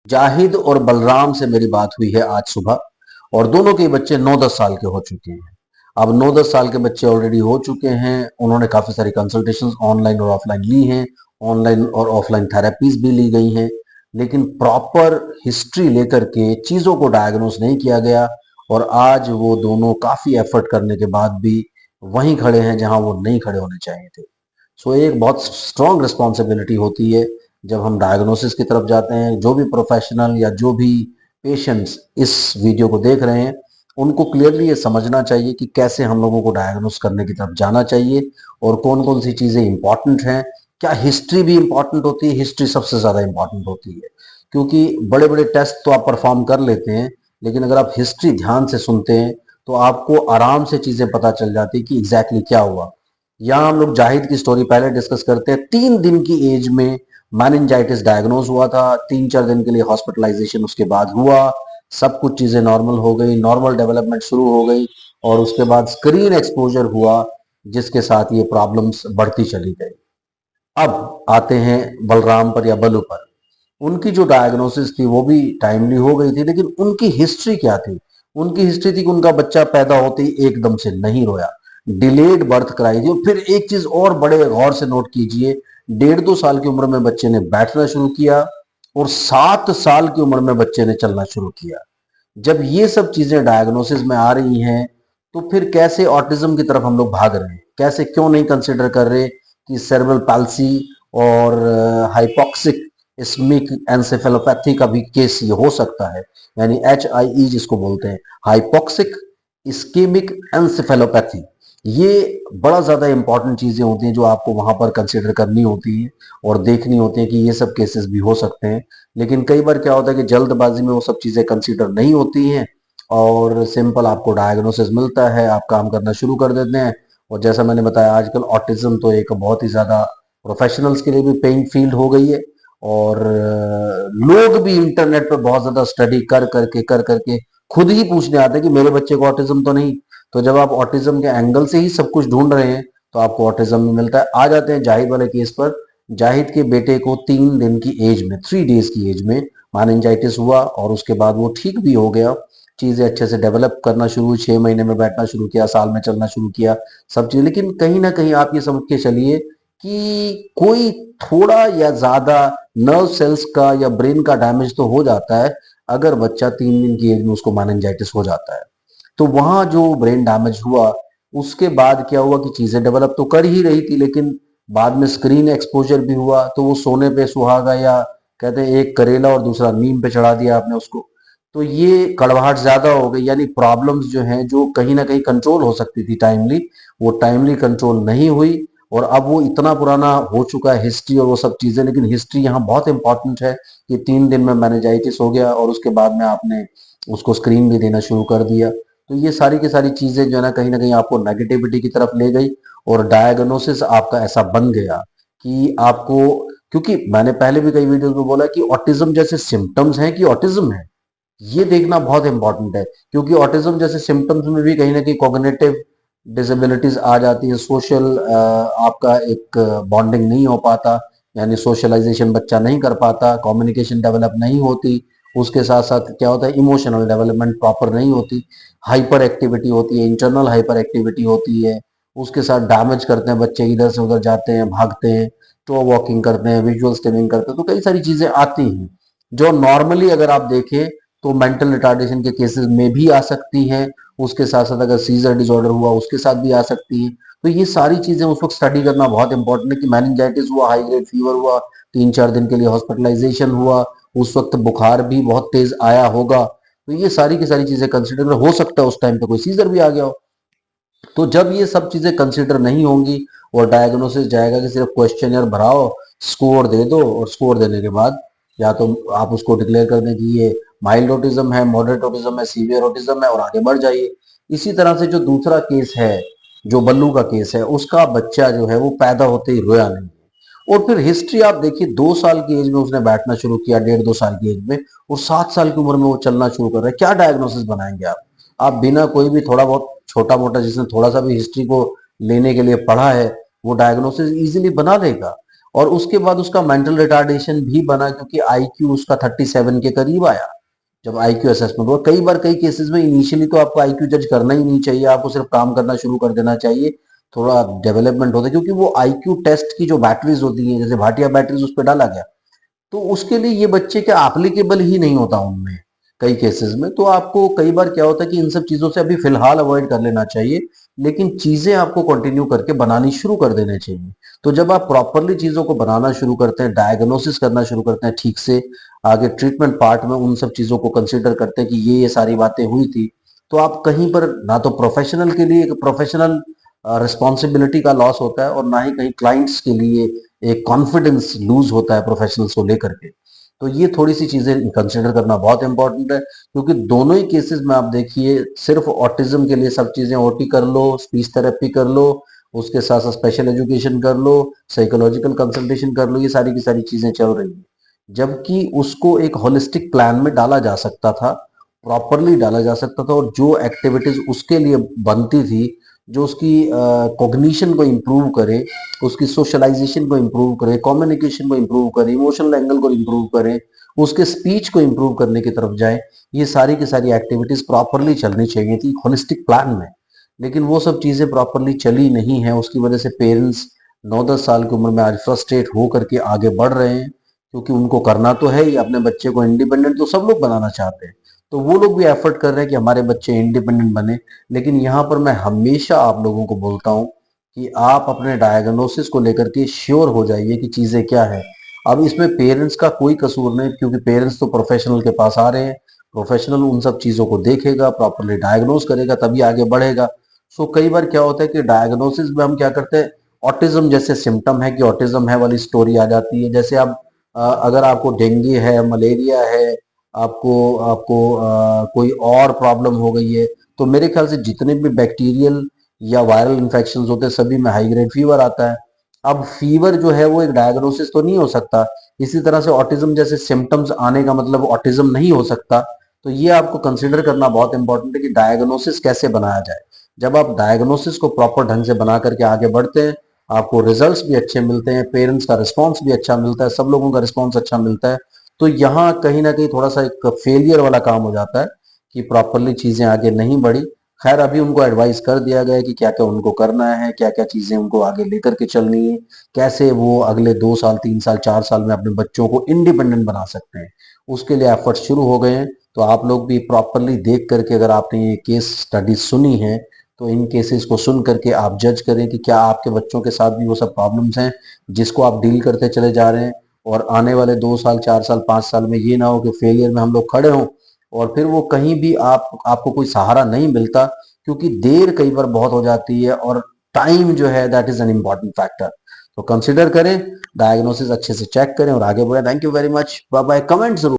जाहिद और बलराम से मेरी बात हुई है आज सुबह और दोनों के बच्चे 9-10 साल के हो चुके हैं। अब 9-10 साल के बच्चे ऑलरेडी हो चुके हैं। उन्होंने काफी सारी कंसल्टेशंस ऑनलाइन और ऑफलाइन ली हैं। ऑनलाइन और ऑफलाइन थेरेपीज भी ली गई हैं, लेकिन प्रॉपर हिस्ट्री लेकर के चीजों को डायग्नोस नहीं किया गया। और आज वो दोनों काफी एफर्ट करने के बाद भी वहीं खड़े हैं जहां वो नहीं खड़े होने चाहिए थे। सो एक बहुत स्ट्रॉन्ग रिस्पॉन्सिबिलिटी होती है जब हम डायग्नोसिस की तरफ जाते हैं। जो भी प्रोफेशनल या जो भी पेशेंट्स इस वीडियो को देख रहे हैं, उनको क्लियरली ये समझना चाहिए कि कैसे हम लोगों को डायग्नोस करने की तरफ जाना चाहिए और कौन कौन सी चीजें इंपॉर्टेंट हैं। क्या हिस्ट्री भी इंपॉर्टेंट होती है? हिस्ट्री सबसे ज्यादा इंपॉर्टेंट होती है, क्योंकि बड़े बड़े टेस्ट तो आप परफॉर्म कर लेते हैं, लेकिन अगर आप हिस्ट्री ध्यान से सुनते हैं तो आपको आराम से चीजें पता चल जाती है कि एग्जैक्टली क्या हुआ। यहाँ हम लोग जाहिद की स्टोरी पहले डिस्कस करते हैं। 3 दिन की एज में मैनिंजाइटिस डायग्नोज हुआ था। 3-4 दिन के लिए हॉस्पिटलाइजेशन उसके बाद हुआ। सब कुछ चीजें नॉर्मल हो गई, नॉर्मल डेवलपमेंट शुरू हो गई और उसके बाद स्क्रीन एक्सपोजर हुआ, जिसके साथ ये प्रॉब्लम्स बढ़ती चली गई। अब आते हैं बलराम पर या बलू पर। उनकी जो डायग्नोसिस थी वो भी टाइमली हो गई थी, लेकिन उनकी हिस्ट्री क्या थी? उनकी हिस्ट्री थी कि उनका बच्चा पैदा होते ही एकदम से नहीं रोया, डिलेड बर्थ कराई थी। और फिर एक चीज और बड़े गौर से नोट कीजिए, 1.5-2 साल की उम्र में बच्चे ने बैठना शुरू किया और 7 साल की उम्र में बच्चे ने चलना शुरू किया। जब ये सब चीजें डायग्नोसिस में आ रही हैं, तो फिर कैसे ऑटिज्म की तरफ हम लोग भाग रहे हैं? कैसे क्यों नहीं कंसिडर कर रहे कि सेरेब्रल पैल्सी और हाइपोक्सिक इस्मिक एंसेफेलोपैथी का भी केस ये हो सकता है, यानी HIE जिसको बोलते हैं, हाइपोक्सिक इस्केमिक एंसेफेलोपैथी। ये बड़ा ज्यादा इंपॉर्टेंट चीजें होती हैं जो आपको वहां पर कंसिडर करनी होती है और देखनी होती है कि ये सब केसेस भी हो सकते हैं। लेकिन कई बार क्या होता है कि जल्दबाजी में वो सब चीजें कंसीडर नहीं होती हैं और सिंपल आपको डायग्नोसिस मिलता है, आप काम करना शुरू कर देते हैं। और जैसा मैंने बताया, आजकल ऑटिज्म तो एक बहुत ही ज्यादा प्रोफेशनल्स के लिए भी पेइंग फील्ड हो गई है। और लोग भी इंटरनेट पर बहुत ज्यादा स्टडी कर करके खुद ही पूछने आते हैं कि मेरे बच्चे को ऑटिज्म तो नहीं। तो जब आप ऑटिज्म के एंगल से ही सब कुछ ढूंढ रहे हैं तो आपको ऑटिज्म भी मिलता है। आ जाते हैं जाहिद वाले केस पर। जाहिद के बेटे को 3 दिन की एज में, 3 डेज की एज में माइनजाइटिस हुआ और उसके बाद वो ठीक भी हो गया। चीजें अच्छे से डेवलप करना शुरू हुई, 6 महीने में बैठना शुरू किया, साल में चलना शुरू किया, सब चीज। लेकिन कहीं ना कहीं आप ये समझ के चलिए कि कोई थोड़ा या ज्यादा नर्व सेल्स का या ब्रेन का डैमेज तो हो जाता है अगर बच्चा 3 दिन की एज में उसको माइनजाइटिस हो जाता है। तो वहां जो ब्रेन डैमेज हुआ, उसके बाद क्या हुआ कि चीजें डेवलप तो कर ही रही थी, लेकिन बाद में स्क्रीन एक्सपोजर भी हुआ। तो वो सोने पे सुहागा, या कहते हैं एक करेला और दूसरा नीम पे चढ़ा दिया आपने उसको। तो ये कड़वाहट ज्यादा हो गई, यानी प्रॉब्लम्स जो हैं जो कहीं ना कहीं कंट्रोल हो सकती थी टाइमली, वो टाइमली कंट्रोल नहीं हुई। और अब वो इतना पुराना हो चुका है हिस्ट्री और वो सब चीजें। लेकिन हिस्ट्री यहाँ बहुत इंपॉर्टेंट है कि 3 दिन में मैनेजाइटिस हो गया और उसके बाद में आपने उसको स्क्रीन भी देना शुरू कर दिया। तो ये सारी की सारी चीजें जो है ना कहीं आपको नेगेटिविटी की तरफ ले गई और डायग्नोसिस आपका ऐसा बन गया कि आपको, क्योंकि मैंने पहले भी कई वीडियोस में बोला कि ऑटिज्म जैसे सिम्टम्स हैं कि ऑटिज्म है, ये देखना बहुत इंपॉर्टेंट है। क्योंकि ऑटिज्म जैसे सिम्टम्स में भी कहीं ना कहीं कॉग्निटिव डिसेबिलिटीज आ जाती है। सोशल आपका एक बॉन्डिंग नहीं हो पाता, यानी सोशलाइजेशन बच्चा नहीं कर पाता, कम्युनिकेशन डेवलप नहीं होती। उसके साथ साथ क्या होता है, इमोशनल डेवलपमेंट प्रॉपर नहीं होती, हाइपर एक्टिविटी होती है, इंटरनल हाइपर एक्टिविटी होती है। उसके साथ डैमेज करते हैं बच्चे, इधर से उधर जाते हैं, भागते हैं, तो वॉकिंग करते हैं, विजुअल स्टिमिंग करते हैं। तो कई सारी चीजें आती हैं जो नॉर्मली अगर आप देखें तो मेंटल रिटार्डेशन के केसेस में भी आ सकती हैं। उसके साथ साथ अगर सीजर डिसऑर्डर हुआ उसके साथ भी आ सकती है। तो ये सारी चीजें उस वक्त स्टडी करना बहुत इंपॉर्टेंट है कि मैनिंजाइटिस हुआ, हाई ग्रेड फीवर हुआ, 3-4 दिन के लिए हॉस्पिटलाइजेशन हुआ, उस वक्त बुखार भी बहुत तेज आया होगा। तो ये सारी की सारी चीजें कंसिडर हो सकता है उस टाइम पे कोई सीजर भी आ गया हो। तो जब ये सब चीजें कंसिडर नहीं होंगी और डायग्नोसिस जाएगा कि सिर्फ क्वेश्चनर भराओ, स्कोर दे दो, और स्कोर देने के बाद या तो आप उसको डिक्लेयर कर दें कि ये माइल्ड ऑटिज्म है, मॉडरेट ऑटिज्म है, सीवियर ऑटिज्म है और आगे बढ़ जाइए। इसी तरह से जो दूसरा केस है, जो बल्लू का केस है, उसका बच्चा जो है वो पैदा होते ही रोया नहीं। और फिर हिस्ट्री आप देखिए, 2 साल की एज में उसने बैठना शुरू किया, 1.5-2 साल की एज में, और 7 साल की उम्र में वो चलना शुरू कर रहा है। क्या डायग्नोसिस बनाएंगे आप बिना कोई भी थोड़ा बहुत छोटा मोटा, जिसने थोड़ा सा भी हिस्ट्री को लेने के लिए पढ़ा है, वो डायग्नोसिस इजीली बना देगा। और उसके बाद उसका मेंटल रिटार्डेशन भी बना क्योंकि आईक्यू उसका 37 के करीब आया जब आईक्यू असेसमेंट हुआ। कई केसेस में इनिशियली तो आपको आईक्यू जज करना ही नहीं चाहिए, आपको सिर्फ काम करना शुरू कर देना चाहिए, थोड़ा डेवलपमेंट होता है क्योंकि वो आईक्यू टेस्ट की जो बैटरीज होती है, जैसे भाटिया बैटरीज उस पर डाला गया, तो उसके लिए ये बच्चे क्या एप्लीकेबल ही नहीं होता उनमें कई केसेस में। तो आपको कई बार क्या होता है कि इन सब चीजों से अभी फिलहाल अवॉइड कर लेना चाहिए, लेकिन चीजें आपको कंटिन्यू करके बनानी शुरू कर देने चाहिए। तो जब आप प्रॉपरली चीजों को बनाना शुरू करते हैं, डायग्नोसिस करना शुरू करते हैं ठीक से, आगे ट्रीटमेंट पार्ट में उन सब चीजों को कंसिडर करते हैं कि ये सारी बातें हुई थी, तो आप कहीं पर ना तो प्रोफेशनल के लिए एक प्रोफेशनल रिस्पॉन्सिबिलिटी का लॉस होता है और ना ही कहीं क्लाइंट्स के लिए एक कॉन्फिडेंस लूज होता है प्रोफेशनल्स को लेकर के। तो ये थोड़ी सी चीजें कंसिडर करना बहुत इंपॉर्टेंट है क्योंकि दोनों ही केसेस में आप देखिए, सिर्फ ऑटिज्म के लिए सब चीजें ओटी कर लो, स्पीच थेरेपी कर लो, उसके साथ साथ स्पेशल एजुकेशन कर लो, साइकोलॉजिकल कंसल्टेशन कर लो, ये सारी की सारी चीजें चल रही है, जबकि उसको एक होलिस्टिक प्लान में डाला जा सकता था, प्रॉपरली डाला जा सकता था, और जो एक्टिविटीज उसके लिए बनती थी, जो उसकी कॉग्निशन को इम्प्रूव करे, उसकी सोशलाइजेशन को इम्प्रूव करे, कम्युनिकेशन को इम्प्रूव करे, इमोशनल एंगल को इम्प्रूव करे, उसके स्पीच को इम्प्रूव करने की तरफ जाए, ये सारी की सारी एक्टिविटीज प्रॉपरली चलनी चाहिए थी होलिस्टिक प्लान में। लेकिन वो सब चीजें प्रॉपरली चली नहीं है, उसकी वजह से पेरेंट्स 9-10 साल की उम्र में आज फ्रस्ट्रेट हो करके आगे बढ़ रहे हैं, क्योंकि उनको करना तो है ही, अपने बच्चे को इंडिपेंडेंट तो सब लोग बनाना चाहते हैं, तो वो लोग भी एफर्ट कर रहे हैं कि हमारे बच्चे इंडिपेंडेंट बने। लेकिन यहाँ पर मैं हमेशा आप लोगों को बोलता हूँ कि आप अपने डायग्नोसिस को लेकर के श्योर हो जाइए कि चीजें क्या है। अब इसमें पेरेंट्स का कोई कसूर नहीं, क्योंकि पेरेंट्स तो प्रोफेशनल के पास आ रहे हैं, प्रोफेशनल उन सब चीजों को देखेगा, प्रॉपरली डायग्नोस करेगा, तभी आगे बढ़ेगा। सो कई बार क्या होता है कि डायग्नोसिस में हम क्या करते हैं, ऑटिज्म जैसे सिम्टम है कि ऑटिज्म है वाली स्टोरी आ जाती है। जैसे आप अगर आपको डेंगू है, मलेरिया है, आपको आपको कोई और प्रॉब्लम हो गई है, तो मेरे ख्याल से जितने भी बैक्टीरियल या वायरल इन्फेक्शन होते हैं सभी में हाई ग्रेड फीवर आता है। अब फीवर जो है वो एक डायग्नोसिस तो नहीं हो सकता, इसी तरह से ऑटिज्म जैसे सिम्टम्स आने का मतलब ऑटिज्म नहीं हो सकता। तो ये आपको कंसिडर करना बहुत इंपॉर्टेंट है कि डायग्नोसिस कैसे बनाया जाए। जब आप डायग्नोसिस को प्रॉपर ढंग से बना करके आगे बढ़ते हैं, आपको रिजल्ट्स भी अच्छे मिलते हैं, पेरेंट्स का रिस्पॉन्स भी अच्छा मिलता है, सब लोगों का रिस्पॉन्स अच्छा मिलता है। तो यहाँ कहीं ना कहीं थोड़ा सा एक फेलियर वाला काम हो जाता है कि प्रॉपरली चीजें आगे नहीं बढ़ी। खैर अभी उनको एडवाइस कर दिया गया है कि क्या क्या उनको करना है, क्या क्या चीजें उनको आगे लेकर के चलनी है, कैसे वो अगले 2 साल 3 साल 4 साल में अपने बच्चों को इंडिपेंडेंट बना सकते हैं, उसके लिए एफर्ट शुरू हो गए हैं। तो आप लोग भी प्रॉपरली देख करके, अगर आपने ये केस स्टडी सुनी है, तो इन केसेस को सुन करके आप जज करें कि क्या आपके बच्चों के साथ भी वो सब प्रॉब्लम्स हैं जिसको आप डील करते चले जा रहे हैं, और आने वाले 2 साल 4 साल 5 साल में ये ना हो कि फेलियर में हम लोग खड़े हों और फिर वो कहीं भी आपको कोई सहारा नहीं मिलता, क्योंकि देर कई बार बहुत हो जाती है और टाइम जो है that is an important factor. तो कंसिडर करें, डायग्नोसिस अच्छे से चेक करें और आगे बढ़े। Thank you very much, bye bye. Comment जरूर